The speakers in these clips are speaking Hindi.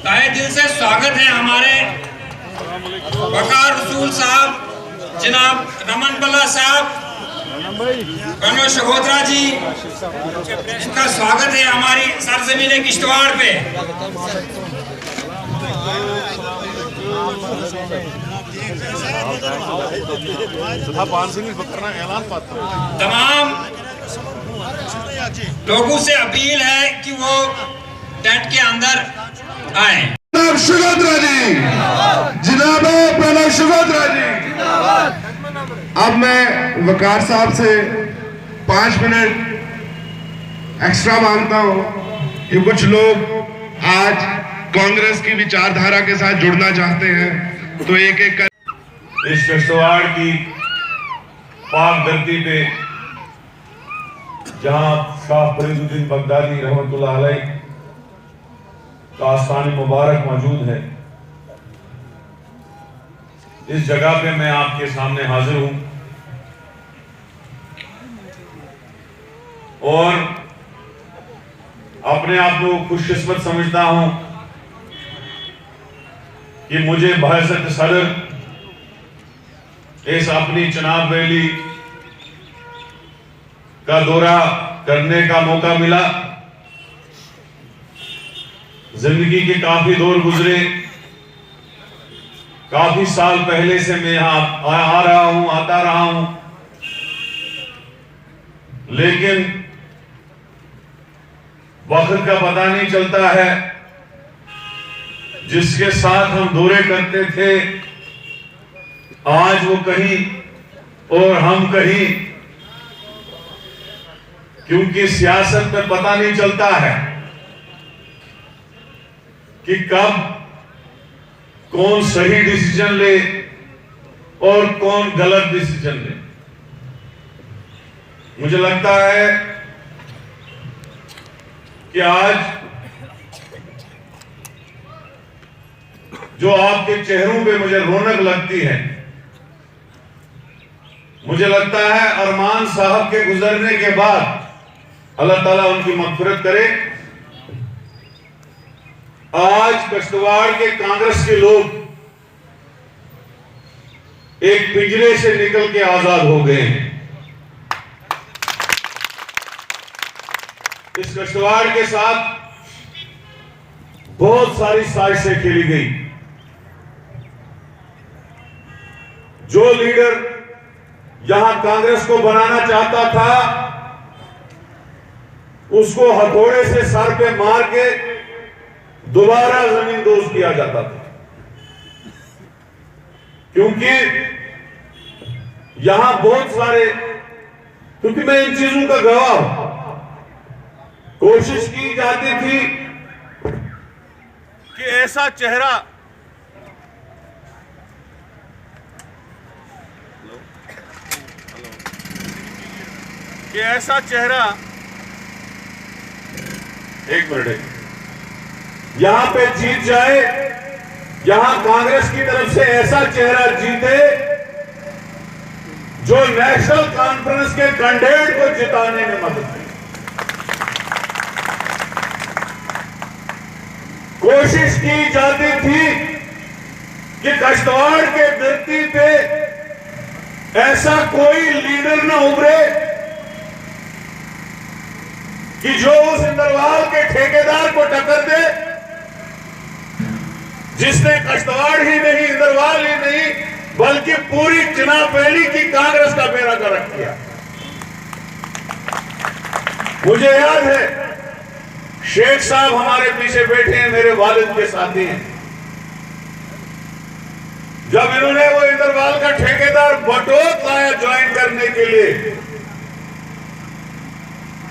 तहे दिल से स्वागत है हमारे वकार रसूल साहब, जनाब रमन बल्ला साहब, कनव शगोत्रा जी, इनका स्वागत है हमारी सरजमीन किश्तवाड़ पे। तमाम लोगों से अपील है कि वो टेंट के अंदर आए। जनाब शगोत्रा जी, जनाब प्रणव शगोत्रा जी। अब मैं वकार साहब से 5 मिनट एक्स्ट्रा मांगता हूं कि कुछ लोग आज कांग्रेस की विचारधारा के साथ जुड़ना चाहते हैं, तो एक एक कर इस किश्तवाड़ की पाक धरती पे जहां शाह फरीदुद्दीन बगदादी रहमतुल्लाह अलैह का आस्थान मुबारक मौजूद है, इस जगह पे मैं आपके सामने हाजिर हूं और अपने आप को खुशकिस्मत समझता हूं कि मुझे बहसत सदर इस अपनी चुनाव रैली का दौरा करने का मौका मिला। जिंदगी के काफी दौर गुजरे, काफी साल पहले से मैं यहाँ आ रहा हूं, आता रहा हूं, लेकिन वक्त का पता नहीं चलता है। जिसके साथ हम दौरे करते थे आज वो कहीं और हम कहीं, क्योंकि सियासत में पता नहीं चलता है कि कब कौन सही डिसीजन ले और कौन गलत डिसीजन ले। मुझे लगता है कि आज जो आपके चेहरों पे मुझे रौनक लगती है, मुझे लगता है अरमान साहब के गुजरने के बाद अल्लाह ताला उनकी मग़फ़िरत करे। आज किश्तवाड़ के कांग्रेस के लोग एक पिंजरे से निकल के आजाद हो गए हैं। इस किश्तवाड़ के साथ बहुत सारी साजिशें खेली गई। जो लीडर यहां कांग्रेस को बनाना चाहता था, उसको हथौड़े से सर पे मार के दोबारा जमींदोज किया जाता था, क्योंकि यहां बहुत सारे, क्योंकि मैं इन चीजों का गवाह हूं, कोशिश की जाती थी कि ऐसा चेहरा एक मिनट यहां पे जीत जाए, यहां कांग्रेस की तरफ से ऐसा चेहरा जीते जो नेशनल कॉन्फ्रेंस के कैंडिडेट को जिताने में मदद करे। कोशिश की जाती थी कि किश्तवाड़ के धरती पे ऐसा कोई लीडर न उभरे कि जो उस इंदरवाल के ठेकेदार को टक्कर दे, जिसने किश्तवाड़ ही नहीं, इंदरवाल ही नहीं, बल्कि पूरी चुनाव रैली की कांग्रेस का बेड़ा गर्क किया। मुझे याद है, शेख साहब हमारे पीछे बैठे हैं, मेरे वालिद के साथी हैं। जब इन्होंने वो इंदरवाल का ठेकेदार बटोत लाया ज्वाइन करने के लिए,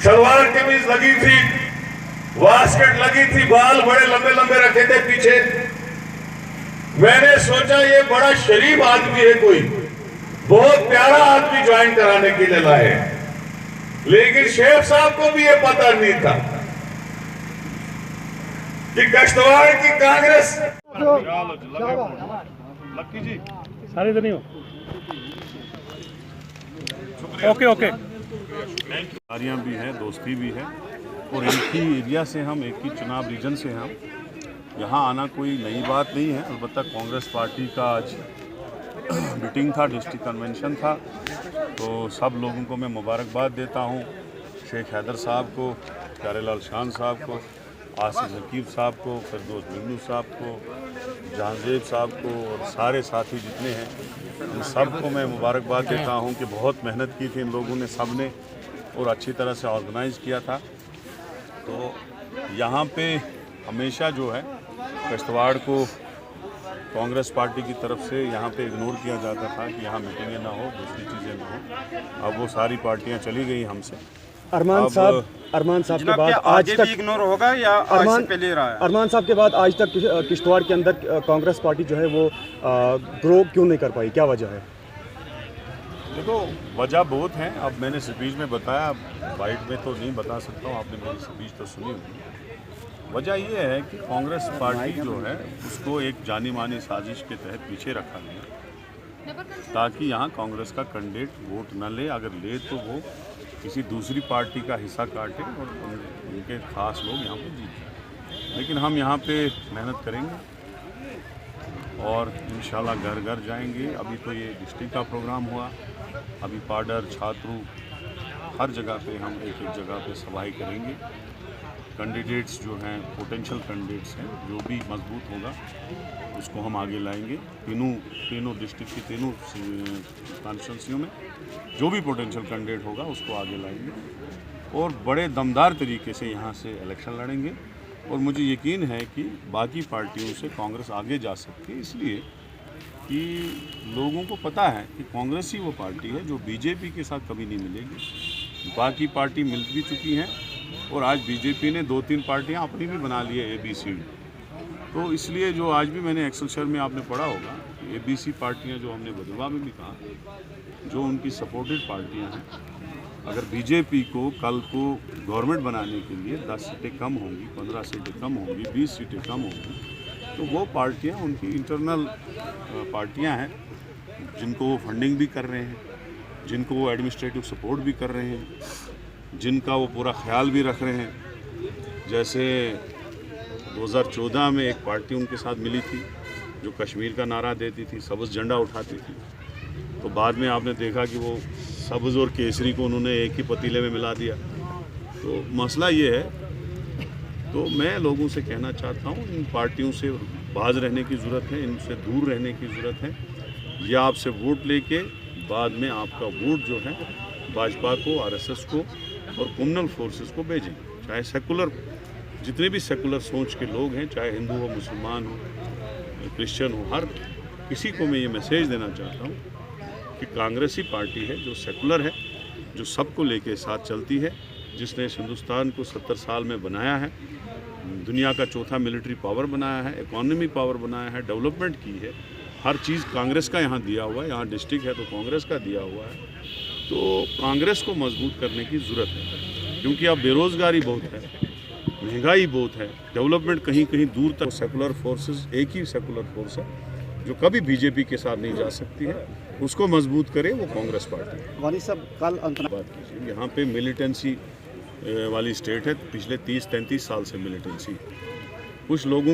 शलवार कमीज लगी थी, वास्केट लगी थी, बाल बड़े लंबे लंबे रखे थे पीछे, मैंने सोचा ये बड़ा शरीफ आदमी है, कोई बहुत प्यारा आदमी ज्वाइन कराने के लिए लाए। लेकिन शेख साहब को भी ये पता नहीं था कि किश्तवाड़ की कांग्रेस लक्की जी सारे तो नहीं हो। ओके यारियाँ भी हैं, दोस्ती भी है और एक ही एरिया से हम, एक ही चुनाव रीजन से हम, यहाँ आना कोई नई बात नहीं है। अलबत्ता कांग्रेस पार्टी का आज मीटिंग था, डिस्ट्रिक्ट कन्वेंशन था, तो सब लोगों को मैं मुबारकबाद देता हूँ। शेख हैदर साहब को, प्यारेलाल शान साहब को, आसिफ रकीब साहब को, फिरदौस मिन्नू साहब को, जहांजेब साहब को और सारे साथी जितने हैं, इन सब को मैं मुबारकबाद देता हूं कि बहुत मेहनत की थी इन लोगों ने, सब ने, और अच्छी तरह से ऑर्गेनाइज़ किया था। तो यहाँ पे हमेशा जो है किश्तवाड़ को कांग्रेस पार्टी की तरफ से यहाँ पे इग्नोर किया जाता था कि यहाँ मीटिंगें ना हो, दूसरी चीज़ें ना हो। अब वो सारी पार्टियाँ चली गई हमसे। अरमान साहब के बाद आज तक इग्नोर होगा या आज से पहले रहा है? अरमान साहब के बाद आज तक किश्तवाड़ के अंदर कांग्रेस पार्टी जो है वो ग्रो क्यों नहीं कर पाई, क्या वजह है? देखो, वजह बहुत हैं। अब मैंने स्पीच में बताया, वाइट में तो नहीं बता सकता हूँ, आपने मेरी स्पीच तो सुनी होगी। वजह ये है कि कांग्रेस पार्टी जो है उसको एक जानी मानी साजिश के तहत पीछे रखा गया ताकि यहाँ कांग्रेस का कैंडिडेट वोट न ले, अगर ले तो वो किसी दूसरी पार्टी का हिस्सा काटे और उनके खास लोग यहाँ पे जीत जाए। लेकिन हम यहाँ पे मेहनत करेंगे और इंशाल्लाह घर घर जाएंगे। अभी तो ये डिस्ट्रिक्ट का प्रोग्राम हुआ, अभी पाडर, छात्रू, हर जगह पे हम एक जगह पे सभाएं करेंगे। कैंडिडेट्स जो हैं, पोटेंशियल कैंडिडेट्स हैं, जो भी मजबूत होगा उसको हम आगे लाएंगे। तीनों डिस्ट्रिक्ट की तीनों कॉन्स्टिट्यूंसियों में जो भी पोटेंशियल कैंडिडेट होगा उसको आगे लाएंगे और बड़े दमदार तरीके से यहाँ से इलेक्शन लड़ेंगे। और मुझे यकीन है कि बाकी पार्टियों से कांग्रेस आगे जा सकती है, इसलिए कि लोगों को पता है कि कांग्रेस ही वो पार्टी है जो बीजेपी के साथ कभी नहीं मिलेगी। बाकी पार्टी मिल भी चुकी हैं और आज बीजेपी ने 2-3 पार्टियां अपनी भी बना ली है, ABCD। तो इसलिए जो आज भी मैंने एक्सेलसियर में आपने पढ़ा होगा, ABC पार्टियां जो हमने बदलवा में भी कहा, जो उनकी सपोर्टेड पार्टियां हैं, अगर बीजेपी को कल को गवर्नमेंट बनाने के लिए 10 सीटें कम होंगी, 15 सीटें कम होंगी, 20 सीटें कम होंगी, तो वो पार्टियां उनकी इंटरनल पार्टियां हैं जिनको वो फंडिंग भी कर रहे हैं, जिनको वो एडमिनिस्ट्रेटिव सपोर्ट भी कर रहे हैं, जिनका वो पूरा ख्याल भी रख रहे हैं। जैसे 2014 में एक पार्टी उनके साथ मिली थी जो कश्मीर का नारा देती थी, सब्ज़ झंडा उठाती थी, तो बाद में आपने देखा कि वो सब्ज़ और केसरी को उन्होंने एक ही पतीले में मिला दिया। तो मसला ये है, तो मैं लोगों से कहना चाहता हूँ, इन पार्टियों से बाज रहने की ज़रूरत है, इनसे दूर रहने की ज़रूरत है। या आपसे वोट लेके बाद में आपका वोट जो है भाजपा को, RSS को और कम्युनल फोर्सेस को भेजें। चाहे सेकुलर, जितने भी सेकुलर सोच के लोग हैं, चाहे हिंदू हो, मुसलमान हो, क्रिश्चियन हो, हर किसी को मैं ये मैसेज देना चाहता हूँ कि कांग्रेस ही पार्टी है जो सेकुलर है, जो सबको लेके साथ चलती है, जिसने इस हिंदुस्तान को 70 साल में बनाया है, दुनिया का चौथा मिलिट्री पावर बनाया है, इकोनॉमी पावर बनाया है, डेवलपमेंट की है। हर चीज़ कांग्रेस का यहाँ दिया हुआ है, यहाँ डिस्ट्रिक्ट है तो कांग्रेस का दिया हुआ है। तो कांग्रेस को मजबूत करने की ज़रूरत है, क्योंकि अब बेरोज़गारी बहुत है, महंगाई बहुत है, डेवलपमेंट कहीं कहीं दूर तक। सेकुलर फोर्सेस, एक ही सेकुलर फोर्स है जो कभी बीजेपी के साथ नहीं जा सकती है, उसको मजबूत करे वो कांग्रेस पार्टी है। वानी साहब कल बात कीजिए, यहाँ पे मिलिटेंसी वाली स्टेट है, पिछले 30-33 साल से मिलिटेंसी। कुछ लोगों